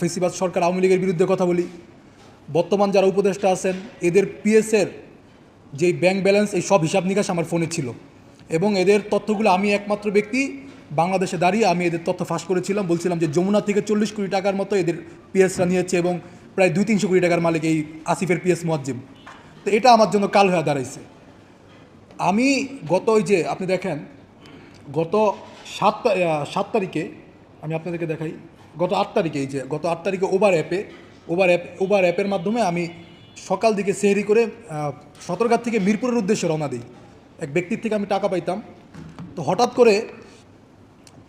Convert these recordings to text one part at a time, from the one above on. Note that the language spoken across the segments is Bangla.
ফেসিবাদ সরকার আওয়ামী লীগের বিরুদ্ধে কথা বলি। বর্তমান যারা উপদেষ্টা আছেন এদের পিএসের যেই ব্যাংক ব্যালেন্স এই সব হিসাব নিকাশ আমার ফোনে ছিল এবং এদের তথ্যগুলো আমি একমাত্র ব্যক্তি বাংলাদেশে দাঁড়িয়ে আমি এদের তথ্য ফাঁস করেছিলাম। বলছিলাম যে যমুনা থেকে 40 কোটি টাকার মতো এদের পিএসরা নিয়েছে এবং প্রায় 200-300 কোটি টাকার মালিক এই আসিফের পিএস মুয়াজ্জিম। তো এটা আমার জন্য কাল হয়ে দাঁড়াইছে। আমি গত ওই যে আপনি দেখেন গত 7 তারিখে আমি আপনাদেরকে দেখাই, গত 8 তারিখে এই যে গত 8 তারিখে ওবার অ্যাপের মাধ্যমে আমি সকাল দিকে সেহরি করে সতর্কার থেকে মিরপুরের উদ্দেশ্যে রওনা দিই। এক ব্যক্তির থেকে আমি টাকা পাইতাম। তো হঠাৎ করে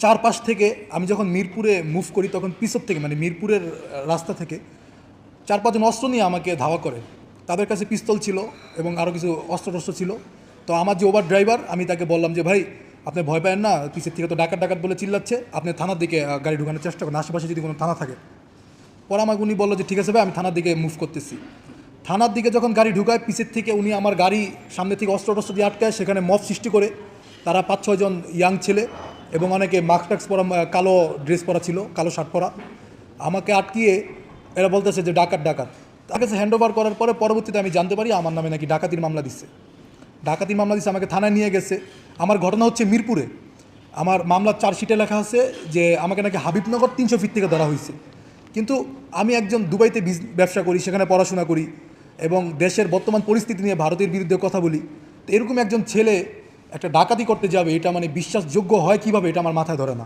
চারপাশ থেকে আমি যখন মিরপুরে মুভ করি তখন পিছর থেকে মানে মিরপুরের রাস্তা থেকে 4-5 জন অস্ত্র নিয়ে আমাকে ধাওয়া করে। তাদের কাছে পিস্তল ছিল এবং আরও কিছু অস্ত্র ছিল। তো আমার যে ওভার ড্রাইভার আমি তাকে বললাম যে ভাই আপনি ভয় পাবেন না, পিছের থেকে তো ডাকাত বলে চিল্লাচ্ছে, আপনি থানার দিকে গাড়ি ঢুকানোর চেষ্টা করেন, আশেপাশে যদি কোনো থানা থাকে। পরে আমাকে উনি বললো যে ঠিক আছে ভাই আমি থানার দিকে মুভ করতেছি। থানার দিকে যখন গাড়ি ঢুকায় পিছের থেকে উনি আমার গাড়ি সামনে থেকে অস্ত্র দিয়ে আটকায়, সেখানে মব সৃষ্টি করে। তারা 5-6 জন ইয়াং ছেলে এবং অনেকে মাস্ক টাক্স পরা, কালো ড্রেস পরা ছিল, কালো শার্ট পরা, আমাকে আটকিয়ে এরা বলতেছে যে ডাকাত। তার কাছে হ্যান্ড ওভার করার পরে পরবর্তীতে আমি জানতে পারি আমার নামে নাকি ডাকাতির মামলা দিচ্ছে, আমাকে থানায় নিয়ে গেছে। আমার ঘটনা হচ্ছে মিরপুরে। আমার মামলার চার্জশিটে লেখা আছে যে আমাকে নাকি হাবিবনগর 300 ফিট থেকে ধরা হয়েছে। কিন্তু আমি একজন দুবাইতে ব্যবসা করি, সেখানে পড়াশোনা করি এবং দেশের বর্তমান পরিস্থিতি নিয়ে ভারতের বিরুদ্ধে কথা বলি। তো এরকম একজন ছেলে একটা ডাকাতি করতে যাবে, এটা মানে বিশ্বাসযোগ্য হয় কীভাবে, এটা আমার মাথায় ধরে না।